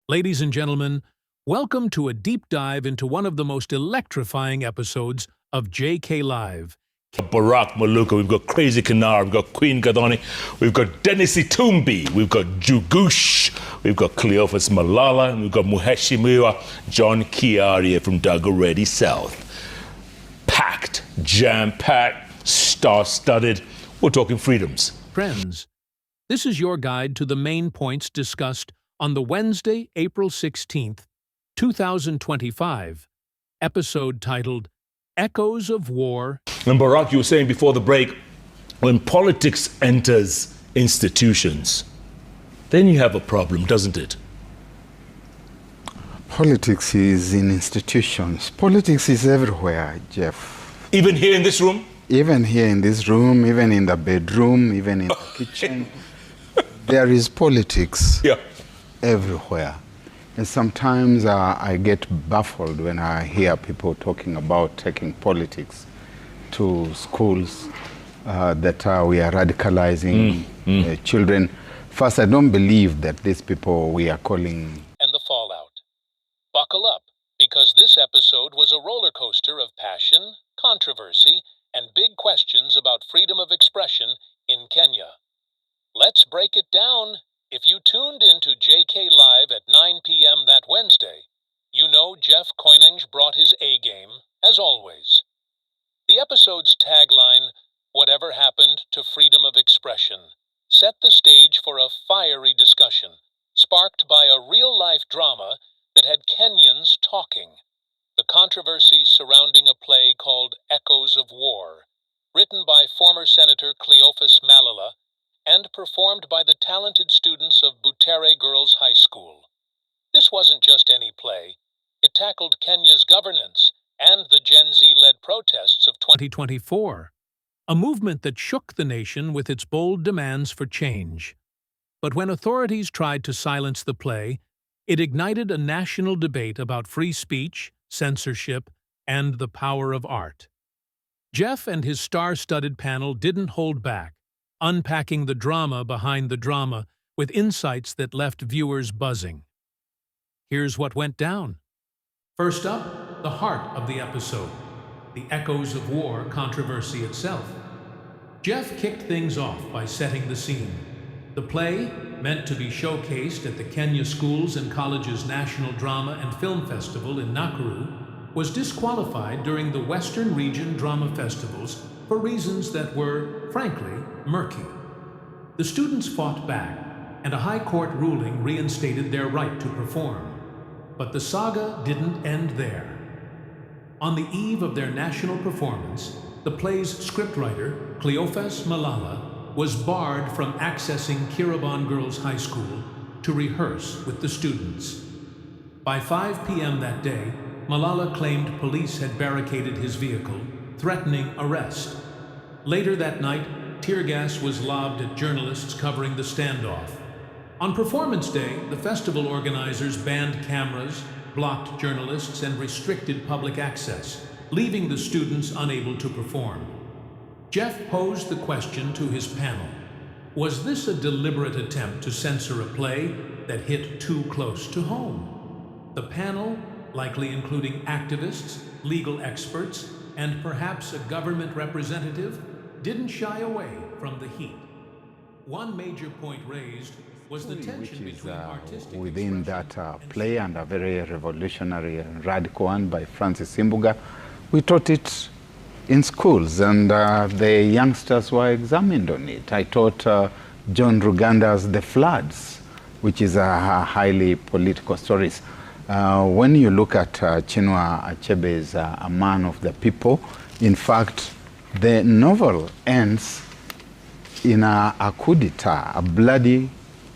Ladies and gentlemen, welcome to a deep dive into one of the most electrifying episodes of JK Live. Barack Maluka, we've got Crazy Kanar, we've got Queen Gadoni, we've got Dennis Itumbi, we've got Jugush, we've got Cleophas Malala, and we've got Muheshimiwa John Kiaria from Dagoretti South. Packed, jam-packed, star-studded. We're talking freedoms. Friends, this is your guide to the main points discussed on the Wednesday, April 16th, 2025, episode titled Echoes of War. And Barack, you were saying before the break, when politics enters institutions, then you have a problem, doesn't it? Politics is in institutions. Politics is everywhere, Jeff. Even here in this room? Even here in this room, even in the bedroom, even in the kitchen. There is politics everywhere. And sometimes I get baffled when I hear people talking about taking politics to schools, that we are radicalizing children. First, I don't believe that these people we are calling... And the fallout. Buckle up, because this episode was a roller coaster of passion, controversy, and big questions about freedom of expression in Kenya. Let's break it down. If you tuned into JK Live at 9 p.m. that Wednesday, you know Jeff Koinange brought his A-game, as always. The episode's tagline, Whatever Happened to Freedom of Expression, set the stage for a fiery discussion, sparked by a real-life drama that had Kenyans talking. The controversy surrounding a play called Echoes of War, written by former Senator Cleophas Malala, and performed by the talented students of Butere Girls High School. This wasn't just any play. It tackled Kenya's governance and the Gen Z-led protests of 2024, a movement that shook the nation with its bold demands for change. But when authorities tried to silence the play, it ignited a national debate about free speech, censorship, and the power of art. Jeff and his star-studded panel didn't hold back, unpacking the drama behind the drama with insights that left viewers buzzing. Here's what went down. First up, the heart of the episode, the Echoes of War controversy itself. Jeff kicked things off by setting the scene. The play, meant to be showcased at the Kenya Schools and Colleges National Drama and Film Festival in Nakuru, was disqualified during the Western Region Drama Festivals for reasons that were, frankly, murky. The students fought back, and a high court ruling reinstated their right to perform. But the saga didn't end there. On the eve of their national performance, the play's scriptwriter, Cleophas Malala, was barred from accessing Kirabon Girls High School to rehearse with the students. By 5 p.m. that day, Malala claimed police had barricaded his vehicle, threatening arrest. Later that night, tear gas was lobbed at journalists covering the standoff. On performance day, the festival organizers banned cameras, blocked journalists, and restricted public access, leaving the students unable to perform. Jeff posed the question to his panel. Was this a deliberate attempt to censor a play that hit too close to home? The panel, likely including activists, legal experts, and perhaps a government representative, didn't shy away from the heat. One major point raised was the tension between artistic within that play, and a very revolutionary and radical one by Francis Imbuga. We taught it in schools, and the youngsters were examined on it. I taught John Ruganda's The Floods, which is a highly political story. When you look at Chinua Achebe's A Man of the People, in fact, the novel ends in a coup d'etat, a bloody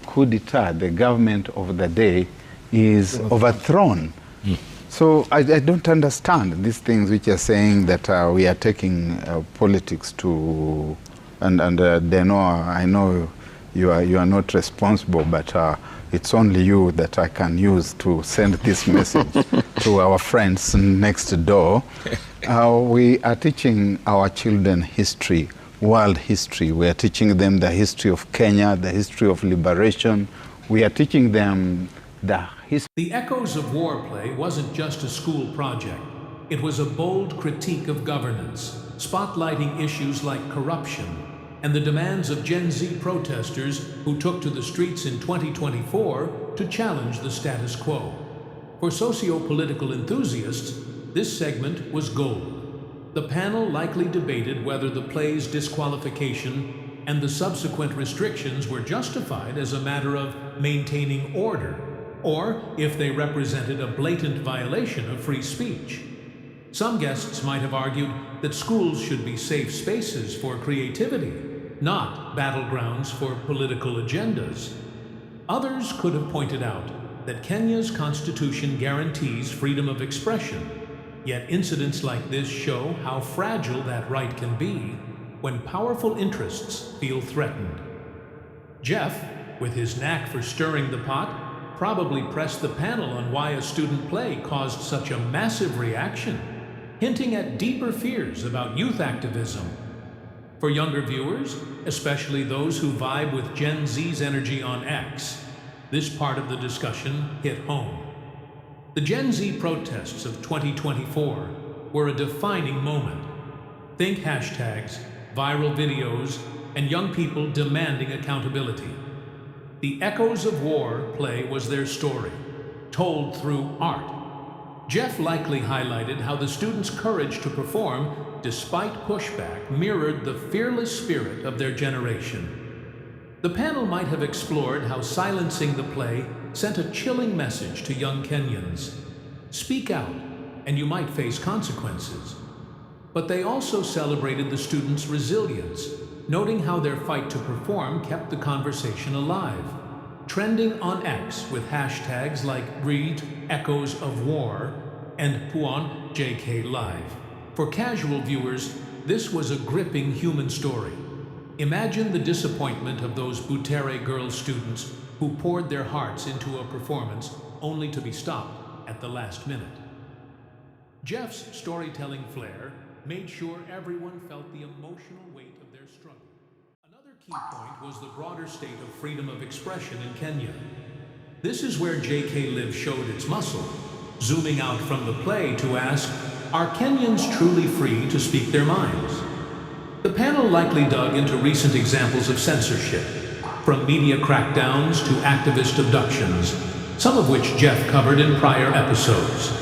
coup d'etat. The government of the day is overthrown. So I don't understand these things which are saying that we are taking politics to, and they know, I know you are not responsible, but it's only you that I can use to send this message to our friends next door. We are teaching our children history, world history. We are teaching them the history of Kenya, the history of liberation. We are teaching them the The Echoes of War play wasn't just a school project. It was a bold critique of governance, spotlighting issues like corruption and the demands of Gen Z protesters who took to the streets in 2024 to challenge the status quo. For socio-political enthusiasts, this segment was gold. The panel likely debated whether the play's disqualification and the subsequent restrictions were justified as a matter of maintaining order, or if they represented a blatant violation of free speech. Some guests might have argued that schools should be safe spaces for creativity, not battlegrounds for political agendas. Others could have pointed out that Kenya's constitution guarantees freedom of expression, yet incidents like this show how fragile that right can be when powerful interests feel threatened. Jeff, with his knack for stirring the pot, probably pressed the panel on why a student play caused such a massive reaction, hinting at deeper fears about youth activism. For younger viewers, especially those who vibe with Gen Z's energy on X, this part of the discussion hit home. The Gen Z protests of 2024 were a defining moment. Think hashtags, viral videos, and young people demanding accountability. The Echoes of War play was their story, told through art. Jeff likely highlighted how the students' courage to perform, despite pushback, mirrored the fearless spirit of their generation. The panel might have explored how silencing the play sent a chilling message to young Kenyans. Speak out, and you might face consequences. But they also celebrated the students' resilience, noting how their fight to perform kept the conversation alive. Trending on X with hashtags like Read Echoes of War and P1-2 Live. For casual viewers, this was a gripping human story. Imagine the disappointment of those Butere girl students who poured their hearts into a performance only to be stopped at the last minute. Jeff's storytelling flair made sure everyone felt the emotional weight of their struggle. Another key point was the broader state of freedom of expression in Kenya. This is where J.K. Live showed its muscle, zooming out from the play to ask, are Kenyans truly free to speak their minds? The panel likely dug into recent examples of censorship, from media crackdowns to activist abductions, some of which Jeff covered in prior episodes.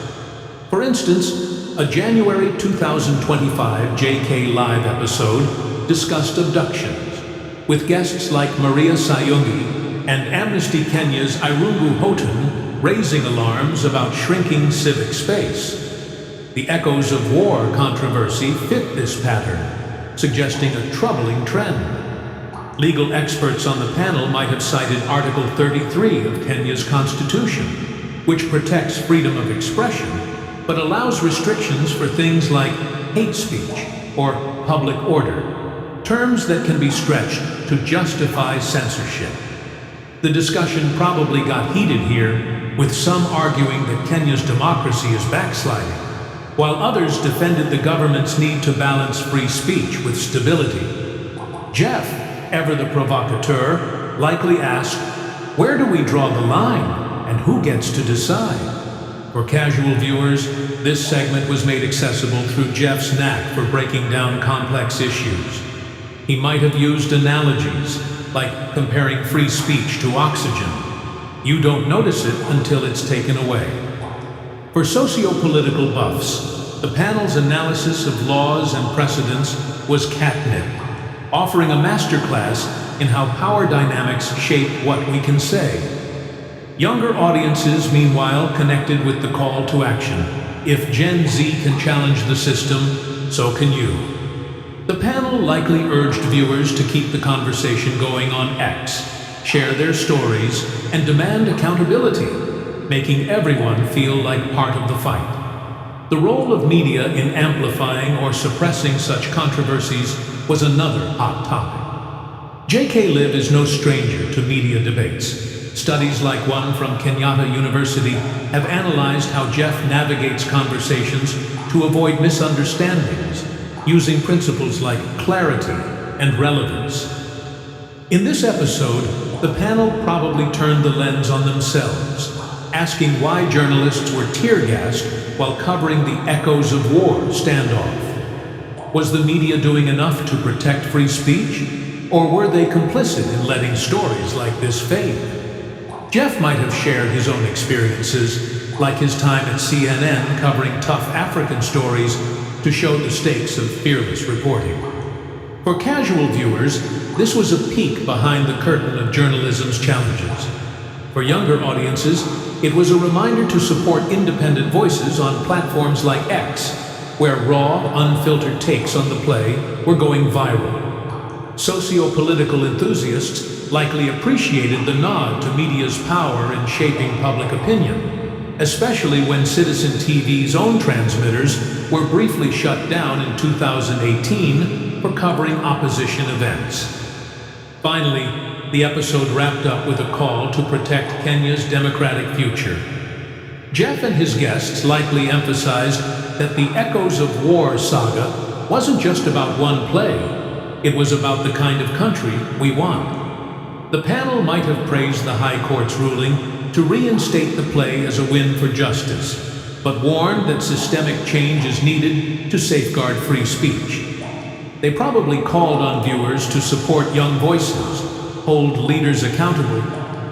For instance, a January 2025 JK Live episode discussed abductions, with guests like Maria Sayungi and Amnesty Kenya's Irungu Houghton raising alarms about shrinking civic space. The Echoes of War controversy fit this pattern, suggesting a troubling trend. Legal experts on the panel might have cited Article 33 of Kenya's constitution, which protects freedom of expression, but allows restrictions for things like hate speech or public order, terms that can be stretched to justify censorship. The discussion probably got heated here, with some arguing that Kenya's democracy is backsliding, while others defended the government's need to balance free speech with stability. Jeff, ever the provocateur, likely asked, where do we draw the line, and who gets to decide? For casual viewers, this segment was made accessible through Jeff's knack for breaking down complex issues. He might have used analogies, like comparing free speech to oxygen. You don't notice it until it's taken away. For socio-political buffs, the panel's analysis of laws and precedents was catnip, offering a masterclass in how power dynamics shape what we can say. Younger audiences, meanwhile, connected with the call to action. If Gen Z can challenge the system, so can you. The panel likely urged viewers to keep the conversation going on X, share their stories, and demand accountability, making everyone feel like part of the fight. The role of media in amplifying or suppressing such controversies was another hot topic. J.K. Live is no stranger to media debates. Studies like one from Kenyatta University have analyzed how Jeff navigates conversations to avoid misunderstandings, using principles like clarity and relevance. In this episode, the panel probably turned the lens on themselves, asking why journalists were tear-gassed while covering the echoes of war standoff. Was the media doing enough to protect free speech? Or were they complicit in letting stories like this fade? Jeff might have shared his own experiences, like his time at CNN covering tough African stories to show the stakes of fearless reporting. For casual viewers, this was a peek behind the curtain of journalism's challenges. For younger audiences, it was a reminder to support independent voices on platforms like X, where raw, unfiltered takes on the play were going viral. Socio-political enthusiasts likely appreciated the nod to media's power in shaping public opinion, especially when Citizen TV's own transmitters were briefly shut down in 2018 for covering opposition events. Finally, the episode wrapped up with a call to protect Kenya's democratic future. Jeff and his guests likely emphasized that the Echoes of War saga wasn't just about one play. It was about the kind of country we want. The panel might have praised the High Court's ruling to reinstate the play as a win for justice, but warned that systemic change is needed to safeguard free speech. They probably called on viewers to support young voices, hold leaders accountable,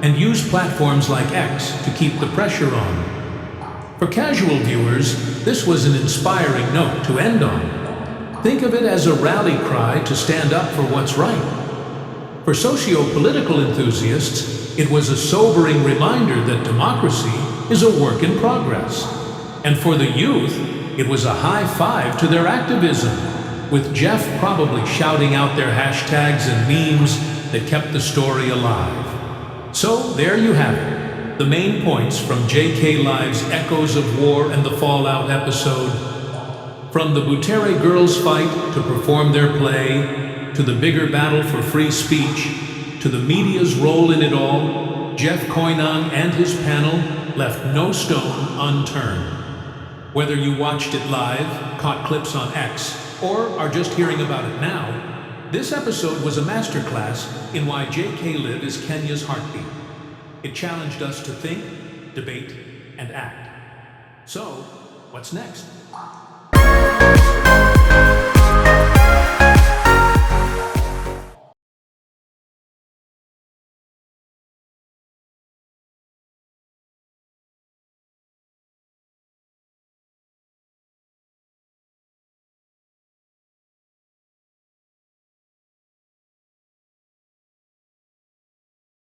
and use platforms like X to keep the pressure on. For casual viewers, this was an inspiring note to end on. Think of it as a rally cry to stand up for what's right. For socio-political enthusiasts, it was a sobering reminder that democracy is a work in progress. And for the youth, it was a high five to their activism, with Jeff probably shouting out their hashtags and memes that kept the story alive. So there you have it, the main points from JK Live's Echoes of War and the Fallout episode. From the Butere girls' fight to perform their play, to the bigger battle for free speech, to the media's role in it all, Jeff Koinang and his panel left no stone unturned. Whether you watched it live, caught clips on X, or are just hearing about it now, this episode was a masterclass in why JK Live is Kenya's heartbeat. It challenged us to think, debate, and act. So, what's next?